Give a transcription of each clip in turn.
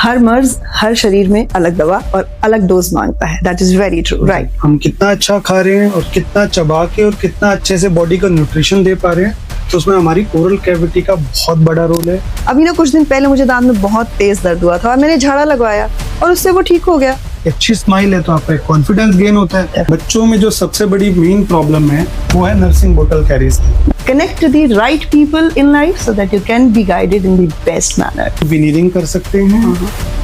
हर मर्ज हर शरीर में अलग दवा और अलग डोज मांगता है। That is very true, right. हम कितना अच्छा खा रहे हैं और कितना चबा के और कितना अच्छे से बॉडी का न्यूट्रिशन दे पा रहे हैं, तो उसमें हमारी ओरल कैविटी का बहुत बड़ा रोल है। अभी ना कुछ दिन पहले मुझे दांत में बहुत तेज दर्द हुआ था और मैंने झाड़ा लगवाया और उससे वो ठीक हो गया। अच्छी स्माइल है तो आपका कॉन्फिडेंस गेन होता है। बच्चों में जो सबसे बड़ी मेन प्रॉब्लम है वो है nursing bottle carries. Connect to the right people in life so that you can be guided in the best manner. विनीरिंग कर सकते हैं।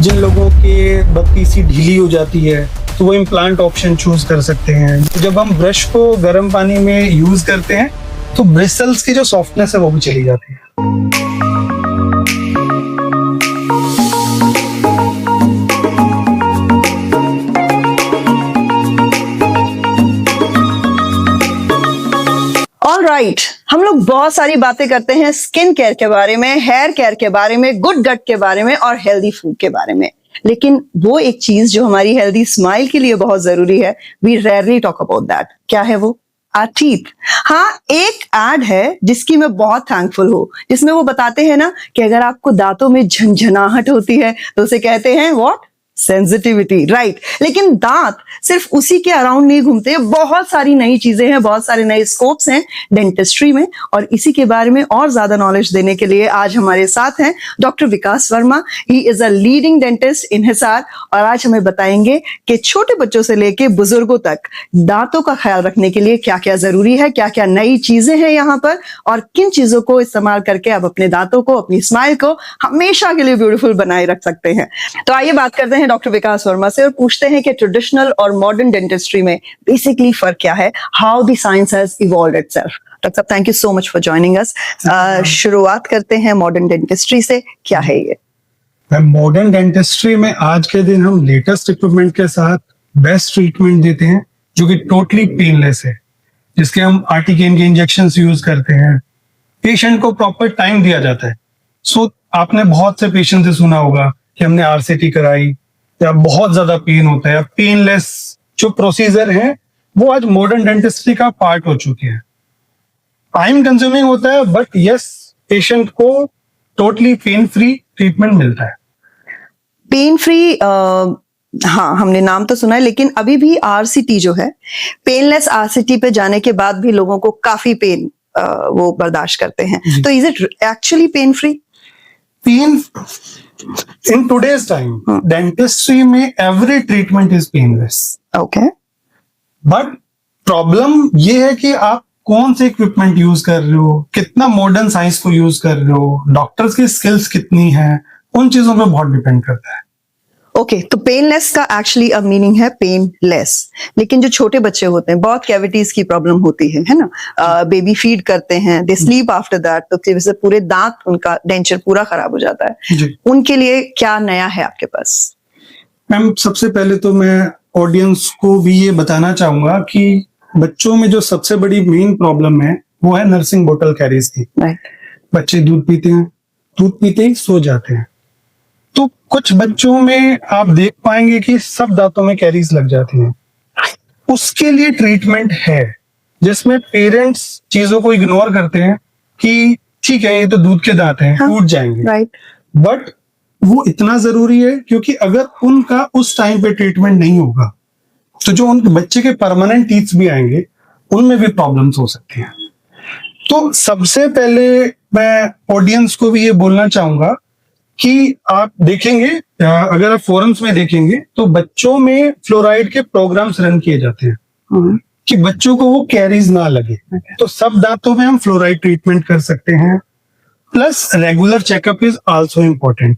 जिन लोगों के बत्ती सी ढीली हो जाती है तो वो इम्प्लांट ऑप्शन चूज कर सकते हैं। जब हम ब्रश को गर्म पानी में यूज करते हैं तो ब्रिसल्स की जो सॉफ्टनेस है वो भी चली जाती है। ऑलराइट, हम लोग बहुत सारी बातें करते हैं स्किन केयर के बारे में, हेयर केयर के बारे में, गुड गट के बारे में और हेल्दी फूड के बारे में, लेकिन वो एक चीज जो हमारी हेल्दी स्माइल के लिए बहुत जरूरी है, we rarely talk about that. क्या है वो? Our teeth. हाँ, एक एड है जिसकी मैं बहुत थैंकफुल हूँ, जिसमें वो बताते हैं ना कि अगर आपको दांतों में झंझनाहट होती है तो उसे कहते हैं व्हाट? Sensitivity, right. लेकिन दांत सिर्फ उसी के अराउंड नहीं घूमते, बहुत सारी नई चीजें हैं, बहुत सारे नए स्कोप्स हैं डेंटिस्ट्री में, और इसी के बारे में और ज्यादा नॉलेज देने के लिए आज हमारे साथ हैं doctor Vikas Verma. He is a leading dentist in Hisar और आज हमें बताएंगे कि छोटे बच्चों से लेके बुजुर्गों तक दांतों का ख्याल रखने के लिए क्या क्या जरूरी है, क्या क्या नई चीजें हैं यहाँ पर, और किन चीजों को इस्तेमाल करके आप अपने दांतों को, अपनी स्माइल को हमेशा के लिए ब्यूटीफुल बनाए रख सकते हैं। तो आइए बात करते हैं डॉक्टर विकास वर्मा से और पूछते हैं कि ट्रेडिशनल और मॉडर्न डेंटिस्ट्री में बेसिकली फर्क क्या है, how the science has evolved itself. Doctor साहब, thank you so much for joining us. शुरुआत करते हैं मॉडर्न डेंटिस्ट्री से, क्या है ये? मॉडर्न डेंटिस्ट्री में आज के दिन हम लेटेस्ट इक्विपमेंट के साथ बेस्ट ट्रीटमेंट देते हैं जो कि टोटली पेनलेस है, जिसके हम आर्टिकेन के इंजेक्शंस यूज करते हैं। पेशेंट को प्रॉपर टाइम दिया जाता है। सो आपने बहुत से पेशेंट से सुना होगा कि हमने आरसीटी कराई या बहुत ज्यादा पेन होता है, या पेनलेस जो प्रोसीजर है वो आज मॉडर्न डेंटिस्ट्री का पार्ट हो चुके हैं। टाइम कंज्यूमिंग होता है बट यस, पेशेंट को टोटली पेन फ्री ट्रीटमेंट मिलता है। पेन फ्री, हाँ हमने नाम तो सुना है, लेकिन अभी भी आरसीटी जो है, पेनलेस आरसीटी पे जाने के बाद भी लोगों को काफी पेन वो बर्दाश्त करते हैं, तो is it actually pain free? Pain in today's time, dentistry में every treatment is painless. Okay. But problem ये है कि आप कौन से इक्विपमेंट यूज कर रहे हो, कितना मॉडर्न साइंस को यूज कर रहे हो, डॉक्टर्स की स्किल्स कितनी है, उन चीजों पे बहुत डिपेंड करता है। ओके, तो पेनलेस का एक्चुअली अब मीनिंग है पेनलेस, लेकिन जो छोटे बच्चे होते हैं बहुत कैविटीज की प्रॉब्लम होती है ना, बेबी फीड करते हैं, दे स्लीप आफ्टर दैट, तो की वजह से पूरे दांत, उनका डेंचर पूरा खराब हो जाता है। उनके लिए क्या नया है आपके पास? मैम, सबसे पहले तो मैं ऑडियंस को भी ये बताना चाहूंगा कि बच्चों में जो सबसे बड़ी मेन प्रॉब्लम है वो है नर्सिंग बोटल कैरीज की। बच्चे दूध पीते हैं, दूध पीते ही सो जाते हैं, तो कुछ बच्चों में आप देख पाएंगे कि सब दांतों में कैरीज लग जाती हैं। उसके लिए ट्रीटमेंट है जिसमें पेरेंट्स चीजों को इग्नोर करते हैं कि ठीक है ये तो दूध के दांत हैं, टूट जाएंगे, बट वो इतना जरूरी है क्योंकि अगर उनका उस टाइम पे ट्रीटमेंट नहीं होगा तो जो उनके बच्चे के परमानेंट टीथ भी आएंगे उनमें भी प्रॉब्लम्स हो सकती हैं। तो सबसे पहले मैं ऑडियंस को भी ये बोलना चाहूंगा कि आप देखेंगे, अगर आप फोरम्स में देखेंगे तो बच्चों में फ्लोराइड के प्रोग्राम्स रन किए जाते हैं कि बच्चों को वो कैरीज ना लगे। तो सब दांतों में हम फ्लोराइड ट्रीटमेंट कर सकते हैं, plus regular checkup is also important.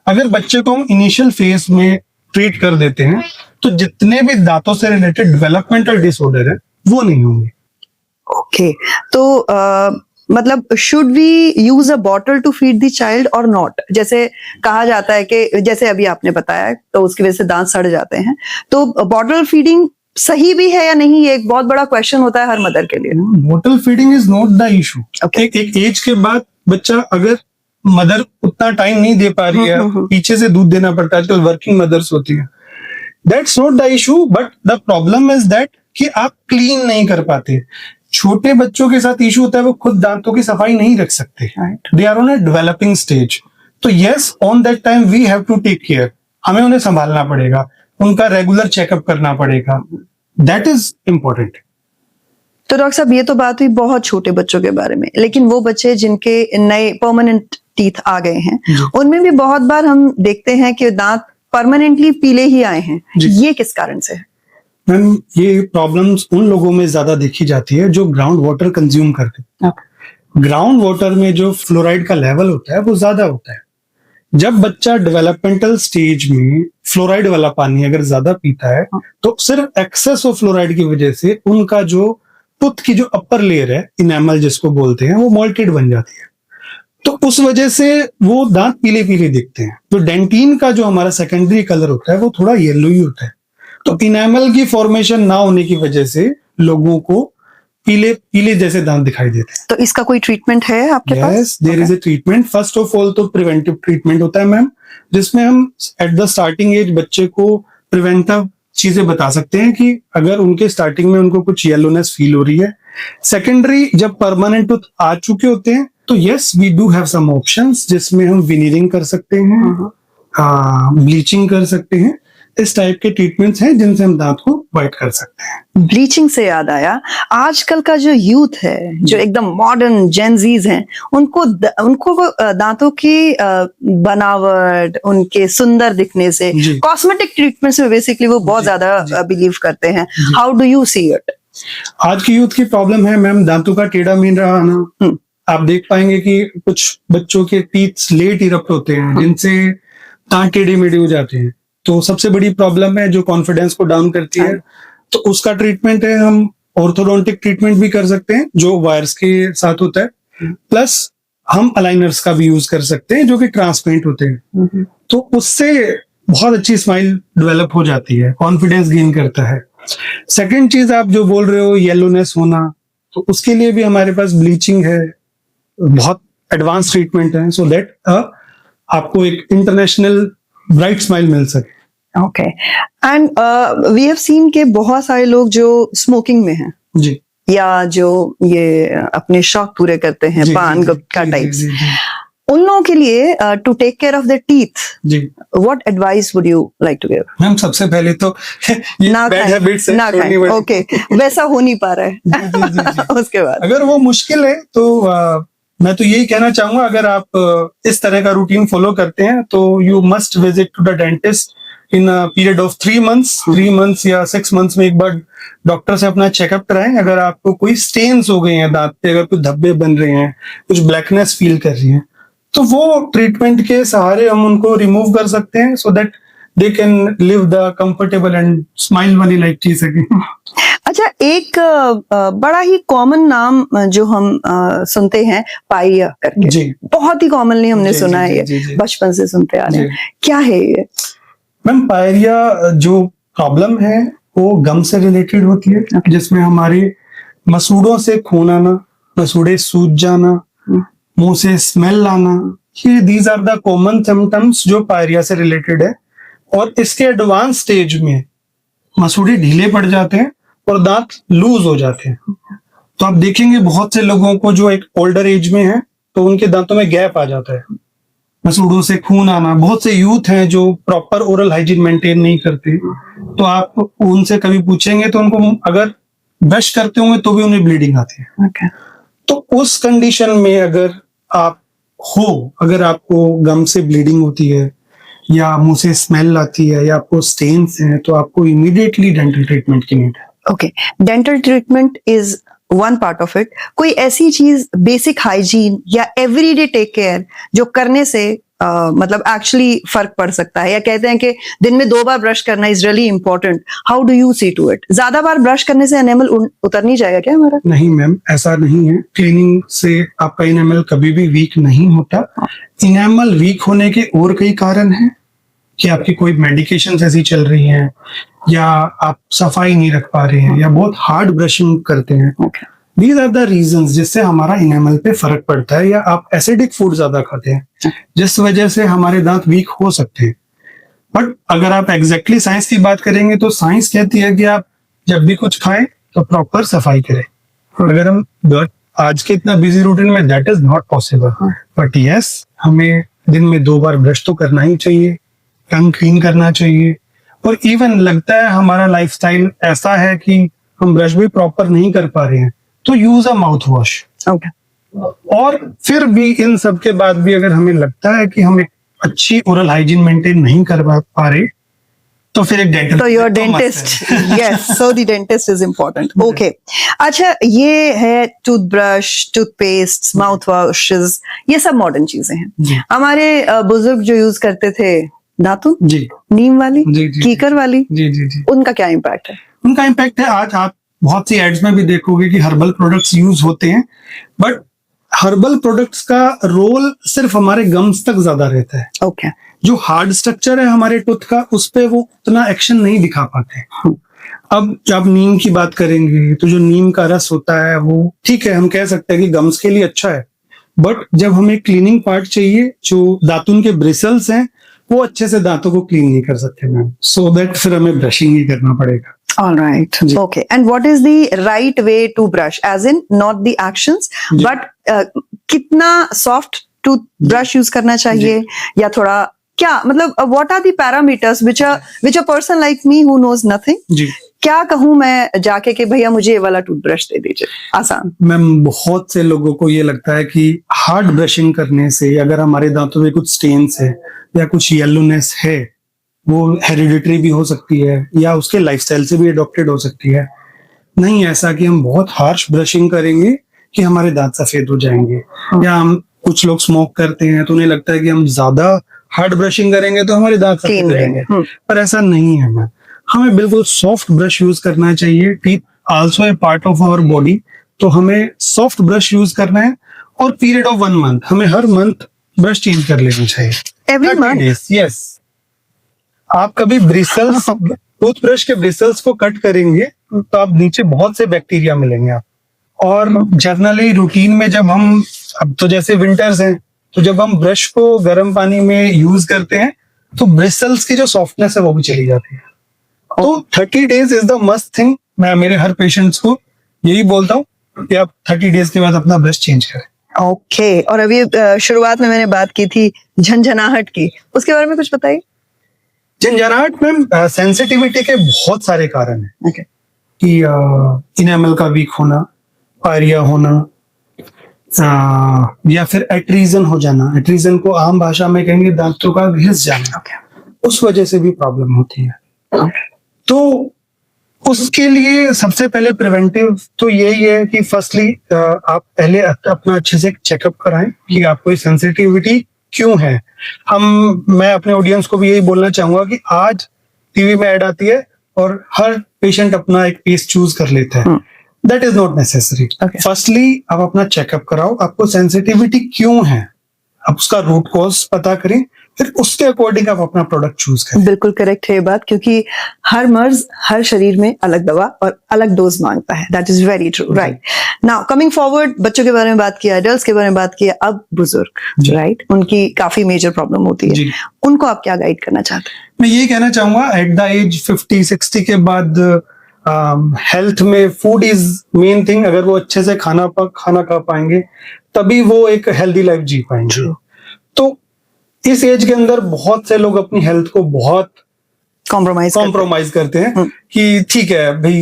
अगर बच्चे को हम इनिशियल फेज में ट्रीट कर देते हैं तो जितने भी दांतों से रिलेटेड डेवलपमेंटल डिसऑर्डर है वो नहीं होंगे। ओके, तो मतलब should we use a bottle to feed the child और नॉट? जैसे कहा जाता है कि जैसे अभी आपने बताया तो उसकी वजह से दांत सड़ जाते हैं, तो बॉटल फीडिंग सही भी है या नहीं, ये एक बहुत बड़ा क्वेश्चन होता है हर मदर के लिए। Bottle feeding is not the issue. एक एज के बाद बच्चा, अगर मदर उतना टाइम नहीं दे पा रही है, पीछे से दूध देना पड़ता है, आजकल वर्किंग मदर्स होती है, that's not the issue, but the problem is that कि आप क्लीन नहीं कर पाते। छोटे बच्चों के साथ इशू होता है वो खुद दांतों की सफाई नहीं रख सकते, they are on a developing stage. तो yes, on that time we have to take care, हमें उन्हें संभालना पड़ेगा, उनका रेगुलर चेकअप करना पड़ेगा, दैट इज इम्पोर्टेंट। तो डॉक्टर साहब, ये तो बात हुई बहुत छोटे बच्चों के बारे में, लेकिन वो बच्चे जिनके नए परमानेंट टीथ आ गए हैं, उनमें भी बहुत बार हम देखते हैं कि दांत परमानेंटली पीले ही आए हैं। ये किस कारण से है? मैम, ये प्रॉब्लम्स उन लोगों में ज्यादा देखी जाती है जो ग्राउंड वाटर कंज्यूम करते हैं। ग्राउंड वाटर में जो फ्लोराइड का लेवल होता है वो ज्यादा होता है। जब बच्चा डेवलपमेंटल स्टेज में फ्लोराइड वाला पानी अगर ज्यादा पीता है तो सिर्फ एक्सेस ऑफ फ्लोराइड की वजह से उनका जो टूथ की जो अपर लेयर है, इनेमल जिसको बोलते हैं, वो मॉल्टेड बन जाती है। तो उस वजह से वो दांत पीले पीले दिखते हैं। तो डेंटिन का जो हमारा सेकेंडरी कलर होता है वो थोड़ा येलो ही होता है। तो इनेमल की फॉर्मेशन ना होने की वजह से लोगों को पीले पीले जैसे दांत दिखाई देते हैं। तो इसका कोई ट्रीटमेंट है आपके पास? Yes, there is a treatment. First of all तो प्रिवेंटिव ट्रीटमेंट होता है मैम, जिसमें हम एट द स्टार्टिंग एज बच्चे को प्रिवेंटिव चीजें बता सकते हैं कि अगर उनके स्टार्टिंग में उनको कुछ येलोनेस फील हो रही है। सेकेंडरी, जब परमानेंट टूथ आ चुके होते हैं तो yes, we do have some options, जिसमें हम विनीरिंग कर सकते हैं, ब्लीचिंग कर सकते हैं। इस टाइप के ट्रीटमेंट्स हैं जिनसे हम दांत को व्हाइट कर सकते हैं। ब्लीचिंग से याद आया, आजकल का जो यूथ है, जो एकदम मॉडर्न जेनजीज हैं, उनको दांतों की बनावट, उनके सुंदर दिखने से, कॉस्मेटिक ट्रीटमेंट से बेसिकली वो बहुत ज्यादा बिलीव करते हैं। How do you see it? आज की यूथ की प्रॉब्लम है मैम दांतों का टेढ़ा मेढ़ा आना। आप देख पाएंगे कि कुछ बच्चों के टीथ लेट इरप्ट होते हैं, जिनसे दांत टेढ़े मेढ़े हो जाते हैं। तो सबसे बड़ी प्रॉब्लम है जो कॉन्फिडेंस को डाउन करती है। तो उसका ट्रीटमेंट है, हम ऑर्थोडोंटिक ट्रीटमेंट भी कर सकते हैं जो वायर्स के साथ होता है, प्लस हम अलाइनर्स का भी यूज कर सकते हैं जो कि ट्रांसपेरेंट होते हैं। तो उससे बहुत अच्छी स्माइल डेवलप हो जाती है, कॉन्फिडेंस गेन करता है। सेकेंड चीज आप जो बोल रहे हो येलोनेस होना, तो उसके लिए भी हमारे पास ब्लीचिंग है, बहुत एडवांस ट्रीटमेंट है, सो दैट आपको एक इंटरनेशनल ब्राइट स्माइल मिल सके। Okay, and we have seen के बहुत सारे लोग जो स्मोकिंग में हैं जी, या जो ये अपने शौक पूरे करते हैं, पान गुटखा टाइप्स, उन लोगों के लिए to take care of the teeth, जी, what advice would you like to give? Ma'am, सबसे पहले तो ये ना बैड हैबिट्स ना खाएं, ओके, वैसा हो नहीं पा रहा है। उसके बाद अगर वो मुश्किल है तो मैं तो यही कहना चाहूंगा, अगर आप इस तरह का रूटीन फॉलो करते हैं तो you must visit to the dentist in a period of 3 months, 3 months या 6 months में एक बार डॉक्टर से अपना चेकअप कराएं। अगर आपको कोई स्टेन्स हो गए हैं दांत पे, अगर कुछ धब्बे बन रहे हैं, कुछ ब्लैकनेस फील कर रही है, तो वो ट्रीटमेंट के सहारे हम उनको रिमूव कर सकते हैं, so that they can live the comfortable and smile वाली लाइफ जी सके। अच्छा, एक बड़ा ही कॉमन नाम जो हम सुनते हैं, पायरिया करके, जी, बहुत ही कॉमनली हमने सुना है, ये बचपन से सुनते आ रहे हैं। क्या है ये? मैम, पायरिया जो प्रॉब्लम है वो गम से रिलेटेड होती है, जिसमें हमारे मसूड़ों से खून आना, मसूड़े सूज जाना, मुंह से स्मेल आना, ये these are the common symptoms जो पायरिया से रिलेटेड है। और इसके एडवांस स्टेज में मसूड़े ढीले पड़ जाते हैं और दांत लूज हो जाते हैं। तो आप देखेंगे बहुत से लोगों को जो एक ओल्डर एज में है तो उनके दांतों में गैप आ जाता है, मसूड़ों से खून आना। बहुत से यूथ हैं जो प्रॉपर ओरल हाइजीन मेंटेन नहीं करते, तो आप उनसे कभी पूछेंगे तो उनको अगर ब्रश करते होंगे तो भी उन्हें ब्लीडिंग आती है। Okay. तो उस कंडीशन में अगर अगर आपको गम से ब्लीडिंग होती है या मुंह से स्मेल आती है या आपको स्टेन्स हैं, तो आपको इमीडिएटली डेंटल ट्रीटमेंट की नीड है। Okay, dental treatment is one part of it. कोई ऐसी चीज, बेसिक हाइजीन या एवरीडे टेक केयर जो करने से मतलब एक्चुअली फर्क पड़ सकता है, या कहते हैं कि दिन में 2 बार ब्रश करना is really important, how do you see to it? ज्यादा बार ब्रश करने से एनेमल उतर नहीं जाएगा क्या हमारा? नहीं मैम, ऐसा नहीं है। क्लीनिंग से आपका इनेमल कभी भी वीक नहीं होता। इनेमल वीक होने के और कई कारण हैं कि आपकी कोई मेडिकेशन ऐसी चल रही हैं, या आप सफाई नहीं रख पा रहे हैं, या बहुत हार्ड ब्रशिंग करते हैं। दीज आर द रीजंस जिससे हमारा इनेमल पे फर्क पड़ता है, या आप एसिडिक फूड ज्यादा खाते हैं जिस वजह से हमारे दांत वीक हो सकते हैं। बट अगर आप एग्जैक्टली साइंस की बात करेंगे तो साइंस कहती है कि आप जब भी कुछ खाएं तो प्रॉपर सफाई करें। अगर हम आज के इतना बिजी रूटीन में that is not possible, but yes, हमें दिन में 2 बार ब्रश तो करना ही चाहिए, टंग क्लीन करना चाहिए। और इवन लगता है हमारा लाइफस्टाइल ऐसा है कि हम ब्रश भी प्रॉपर नहीं कर पा रहे हैं, तो use a mouth wash. Okay, और फिर भी इन सब के बाद भी अगर हमें लगता है कि हम एक अच्छी ओरल हाइजीन मेंटेन नहीं कर पा रहे, तो फिर एक डेंटिस्ट। तो your dentist, yes, so the dentist is important. Okay, अच्छा, ये है टूथब्रश, टूथपेस्ट, माउथ वॉशेस, ये सब मॉडर्न चीजें जी। हैं। हमारे बुजुर्ग जो यूज करते थे दातुन, जी नीम वाली, जी जी कीकर वाली, जी जी जी, उनका क्या इम्पैक्ट है? उनका इम्पैक्ट है, आज आप बहुत सी एड्स में भी देखोगे कि हर्बल प्रोडक्ट्स यूज होते हैं, बट हर्बल प्रोडक्ट्स का रोल सिर्फ हमारे गम्स तक ज्यादा रहता है। ओके, जो हार्ड स्ट्रक्चर है हमारे टूथ का, उस पे वो उतना एक्शन नहीं दिखा पाते। अब जब नीम की बात करेंगे तो जो नीम का रस होता है वो ठीक है, हम कह सकते हैं कि गम्स के लिए अच्छा है, बट जब हमें क्लीनिंग पार्ट चाहिए, जो दातुन के ब्रिसल्स हैं, वो अच्छे से दांतों को क्लीन नहीं कर सकते मैम, सो दैट फिर हमें ब्रशिंग ही करना पड़ेगा। all right, जी। okay, and what is the right way to brush, as in not the actions जी। but कितना soft toothbrush यूज करना चाहिए, या थोड़ा क्या मतलब what are the parameters which a person like me who knows nothing, जी क्या कहूँ मैं जाके कि भैया मुझे ये वाला टूथब्रश दे दीजिए, आसान? मैम, बहुत से लोगों को ये लगता है कि हार्ड ब्रशिंग करने से अगर हमारे दांतों में कुछ स्टेन्स है या कुछ येलोनेस है, वो हेरिडिटरी भी हो सकती है या उसके लाइफस्टाइल से भी अडॉप्टेड हो सकती है। नहीं ऐसा कि हम बहुत हार्श ब्रशिंग करेंगे कि हमारे दांत सफेद हो जाएंगे, या हम कुछ लोग स्मोक करते हैं तो उन्हें लगता है कि हम ज्यादा हार्ड ब्रशिंग करेंगे तो हमारे दांत सफेद हो जाएंगे, पर ऐसा नहीं है मैम। हमें बिल्कुल सॉफ्ट ब्रश यूज करना चाहिए। Teeth also a part of our body, तो हमें सॉफ्ट ब्रश यूज करना है, और पीरियड ऑफ 1 मंथ हमें हर मंथ ब्रश चेंज कर लेना चाहिए। Every month? यस। आप कभी ब्रिसल्स, टूथब्रश के ब्रिसल्स को कट करेंगे तो आप नीचे बहुत से बैक्टीरिया मिलेंगे आप। और जनरली रूटीन में जब हम, अब तो जैसे विंटर्स हैं, तो जब हम ब्रश को गर्म पानी में यूज करते हैं तो ब्रिसल्स की जो सॉफ्टनेस है वो भी चली जाती है। तो 30 days is the must thing. मैं मेरे हर पेशेंट्स को यही बोलता हूँ कि आप 30 डेज के बाद अपना ब्रश चेंज करें। ओके, और अभी शुरुआत में मैंने बात की थी झंझनाहट की, उसके बारे में कुछ बताइए। झंझनाहट में सेंसिटिविटी के बहुत सारे कारण हैं। ओके, कि इनेमल का वीक होना, पायरिया होना, या फिर एट्रीजन हो जाना। एट्रीजन को आम भाषा में कहेंगे दांतों का घिस जाना, उस वजह से भी प्रॉब्लम होती है। तो उसके लिए सबसे पहले प्रिवेंटिव तो यही है कि फर्स्टली आप पहले अपना अच्छे से चेकअप कराएं कि आपको सेंसिटिविटी क्यों है। मैं अपने ऑडियंस को भी यही बोलना चाहूंगा कि आज टीवी में ऐड आती है और हर पेशेंट अपना एक पेस्ट चूज कर लेता है, that is not necessary. Firstly आप अपना चेकअप कराओ, आपको सेंसिटिविटी क्यों है, आप उसका रूट कॉज पता करें, फिर उसके अकॉर्डिंग आप अपना प्रोडक्ट चूज करें। बिल्कुल करेक्ट है ये बात, क्योंकि हर मर्ज हर शरीर में अलग दवा और अलग डोज मांगता है। That is very true, right. Now coming forward, बच्चों के बारे में बात किया, एडल्ट्स के बारे में बात किया, अब बुजुर्ग, राइट, उनकी काफी मेजर प्रॉब्लम होती है, उनको आप क्या गाइड करना चाहते हैं? मैं ये कहना चाहूंगा एट द एज 50-60 के बाद हेल्थ में फूड इज मेन थिंग। अगर वो अच्छे से खाना खा पाएंगे तभी वो एक हेल्दी लाइफ जी पाएंगे। तो इस एज के अंदर बहुत से लोग अपनी हेल्थ को बहुत कॉम्प्रोमाइज करते हैं कि ठीक है भाई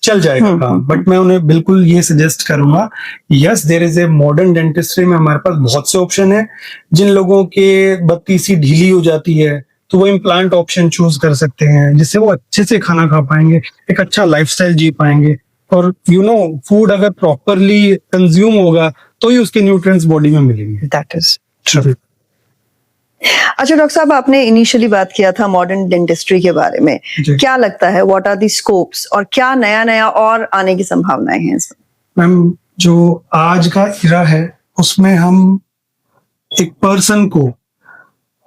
चल जाएगा काम, बट मैं उन्हें बिल्कुल ये सजेस्ट करूंगा, yes there is a modern dentistry में हमारे पास बहुत से ऑप्शन है। जिन लोगों के बत्ती सी ढीली हो जाती है तो वो इम्प्लांट ऑप्शन चूज कर सकते हैं, जिससे वो अच्छे से खाना खा पाएंगे, एक अच्छा लाइफस्टाइल जी पाएंगे। और फूड अगर प्रॉपरली कंज्यूम होगा तो ही उसके न्यूट्रिएंट्स बॉडी में मिलेंगे। That is true. अच्छा डॉक्टर साहब, आपने इनिशियली बात किया था मॉडर्न डेंटिस्ट्री के बारे में, क्या लगता है व्हाट आर द स्कोप्स और क्या नया नया और आने की संभावनाएं हैं इसमें? मैम, जो आज का इरा है उसमें हम एक पर्सन को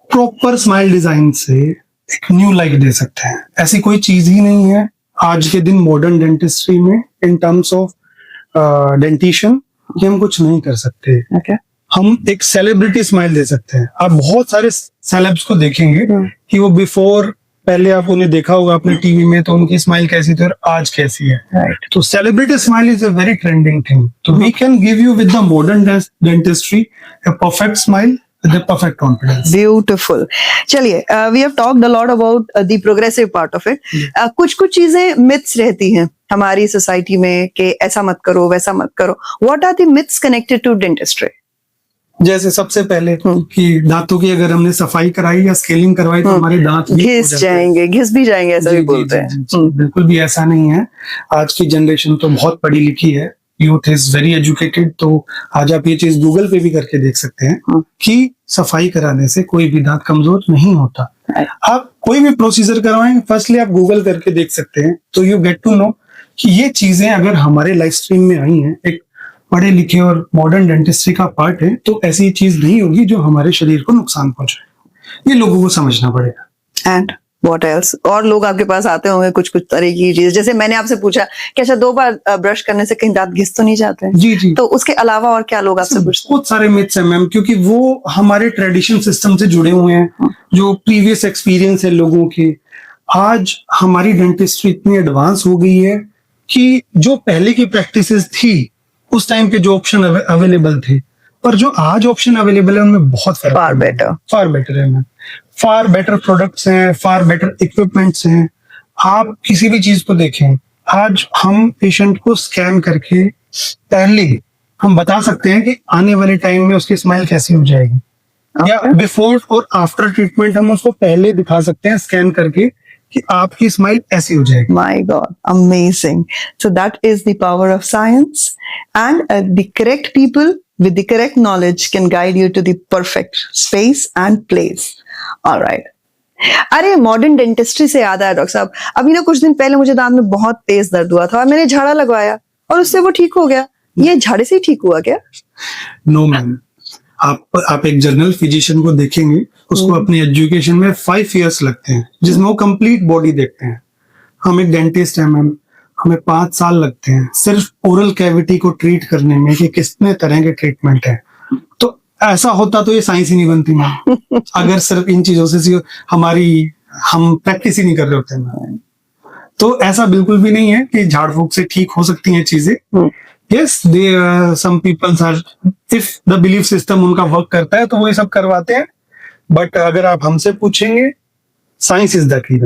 प्रॉपर स्माइल डिजाइन से एक न्यू लाइफ दे सकते हैं। ऐसी कोई चीज ही नहीं है आज के दिन मॉडर्न डेंटिस्ट्री में इन टर्म्स ऑफ डेंटिशन कि हम कुछ नहीं कर सकते। हम एक सेलिब्रिटी स्माइल दे सकते हैं। आप बहुत सारे सेलेब्स को देखेंगे कि वो बिफोर, पहले आप उन्हें देखा होगा अपने टीवी में, तो उनकी स्माइल कैसी थी और आज कैसी है। तो celebrity smile is a very trending thing. तो we can give you with the modern dentistry a perfect smile with a perfect confidence. Beautiful. चलिए, we have talked a lot about the progressive part of it. कुछ कुछ चीजें myths रहती हैं हमारी society में कि ऐसा मत करो, वैसा मत करो। What are the myths connected to dentistry? जैसे सबसे पहले कि दांतों की अगर हमने सफाई कराई या स्केलिंग करवाई तो हमारे दांत weak हो घिस जाते हैं। जाएंगे, घिस भी जाएंगे, ऐसा भी जी, बोलते जी, हैं। जी, जी, बिल्कुल भी ऐसा नहीं है। आज की जनरेशन तो बहुत पढ़ी लिखी है, यूथ इज वेरी एजुकेटेड, तो आज आप ये चीज गूगल पे भी करके देख सकते हैं कि सफाई कराने से कोई भी दांत कमजोर नहीं होता। आप कोई भी प्रोसीजर करवाएं, फर्स्टली आप गूगल करके देख सकते हैं, तो यू गेट टू नो कि ये चीजें अगर हमारे लाइफ स्ट्रीम में आई हैं, एक पढ़े लिखे और मॉडर्न डेंटिस्ट्री का पार्ट है, तो ऐसी चीज नहीं होगी जो हमारे शरीर को नुकसान पहुंचाए। ये लोगों को समझना पड़ेगा। And what else? और लोग आपके पास आते होंगे कुछ कुछ तरह की चीज, जैसे मैंने आपसे पूछा कि अच्छा 2 बार ब्रश करने से कहीं दांत घिस तो नहीं जाते हैं? जी जी, तो उसके अलावा और क्या लोग आपसे पूछते बहुत सारे मिथ्स हैं मैम, क्योंकि वो हमारे ट्रेडिशन सिस्टम से जुड़े हुए हैं, जो प्रीवियस एक्सपीरियंस है लोगों के। आज हमारी डेंटिस्ट्री इतनी एडवांस हो गई है कि जो पहले की प्रैक्टिसेस थी, उस टाइम के जो ऑप्शन अवेलेबल थे, पर जो आज ऑप्शन अवेलेबल है उनमें बहुत फर्क फार बेटर? फार बेटर है मैम। फार बेटर प्रोडक्ट्स हैं, फार बेटर इक्विपमेंट्स हैं। आप किसी भी चीज को देखें, आज हम पेशेंट को स्कैन करके पहले हम बता सकते हैं कि आने वाले टाइम में उसकी स्माइल कैसी हो जाएगी, या बिफोर और आफ्टर ट्रीटमेंट हम उसको पहले दिखा सकते हैं स्कैन करके कि आपकी स्माइल ऐसी हो जाएगी। My God, amazing. So that is the power of science, and the correct people with the correct knowledge can guide you to the perfect space and place. All right. अरे modern dentistry से याद आया doctor साहब, अभी ना कुछ दिन पहले मुझे दांत में बहुत तेज दर्द हुआ था और मैंने झाड़ा लगवाया और उससे वो ठीक हो गया। ये झाड़े से ही ठीक हुआ क्या? नो मैम, आप एक जर्नल फिजिशियन को देखेंगे, उसको अपनी एजुकेशन में 5 इयर्स लगते हैं, जिसमें वो कंप्लीट बॉडी देखते हैं। हम एक डेंटिस्ट हैं मैम, हमें 5 साल लगते हैं सिर्फ ओरल कैविटी को ट्रीट करने में कि कितने तरह के ट्रीटमेंट है। तो ऐसा होता तो ये साइंस ही नहीं बनती मैम, अगर सिर्फ इन चीजों से हम प्रैक्टिस ही नहीं कर रहे होते मैम। तो ऐसा बिल्कुल भी नहीं है कि झाड़ फूक से ठीक हो सकती हैं चीजें। Yes, some people are, if the belief system उनका वर्क करता है तो वो ये सब करवाते हैं, बट अगर आप हमसे पूछेंगे, science is the key.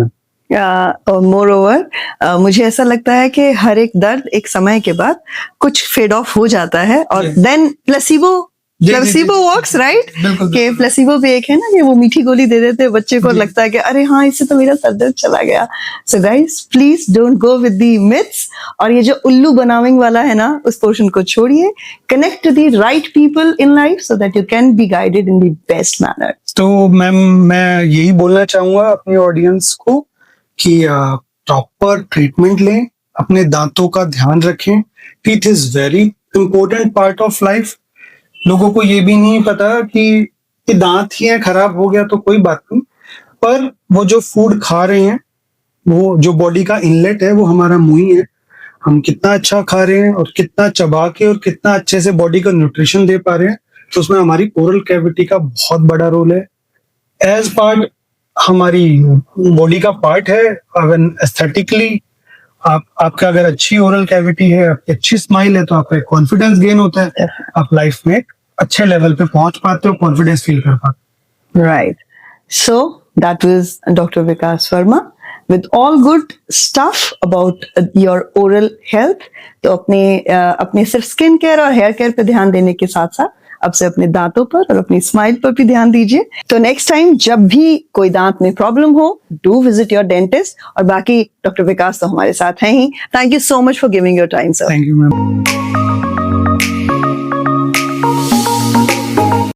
More over मुझे ऐसा लगता है कि हर एक दर्द एक समय के बाद कुछ फेड ऑफ हो जाता है और देन प्लेसिबो वर्क्स, राइट? कि प्लेसिबो भी एक है ना कि वो मीठी गोली दे देते हैं बच्चे को, लगता है कि अरे हाँ इससे तो मेरा सर दर्द चला गया। So guys please don't go with the myths, और ये जो उल्लू बनाविंग वाला है ना, उस पोर्शन को छोड़िए। Connect to the right people in life so that you can be guided in the best manner. तो मैम मैं यही बोलना चाहूंगा अपनी ऑडियंस को कि प्रॉपर ट्रीटमेंट लें, अपने दांतों का ध्यान रखें। Teeth is very important part of life. लोगों को ये भी नहीं पता कि ये दांत ही है, खराब हो गया तो कोई बात नहीं, पर वो जो फूड खा रहे हैं, वो जो बॉडी का इनलेट है, वो हमारा मुंह ही है। हम कितना अच्छा खा रहे हैं और कितना चबा के और कितना अच्छे से बॉडी को न्यूट्रिशन दे पा रहे हैं, तो उसमें हमारी ओरल कैविटी का बहुत बड़ा रोल है। एज पार्ट हमारी बॉडी का पार्ट है। अगर एस्थेटिकली आपका अगर अच्छी ओरल कैविटी है, आपकी अच्छी स्माइल है, तो आपका कॉन्फिडेंस गेन होता है, आप लाइफ में अच्छे लेवल पे पहुंच पाते हो, कॉन्फिडेंस फील कर पाते हो। Right, so that was doctor Vikas Verma with all good stuff about your oral health। तो अपने सिर्फ स्किन केयर और हेयर केयर पे ध्यान देने के साथ साथ अब से अपने दांतों पर और अपनी स्माइल पर भी ध्यान दीजिए। तो नेक्स्ट टाइम जब भी कोई दांत में प्रॉब्लम हो, डू विजिट योर डेंटिस्ट। और बाकी डॉक्टर विकास तो हमारे साथ हैं ही। Thank you so much for giving your time sir. Thank you ma'am.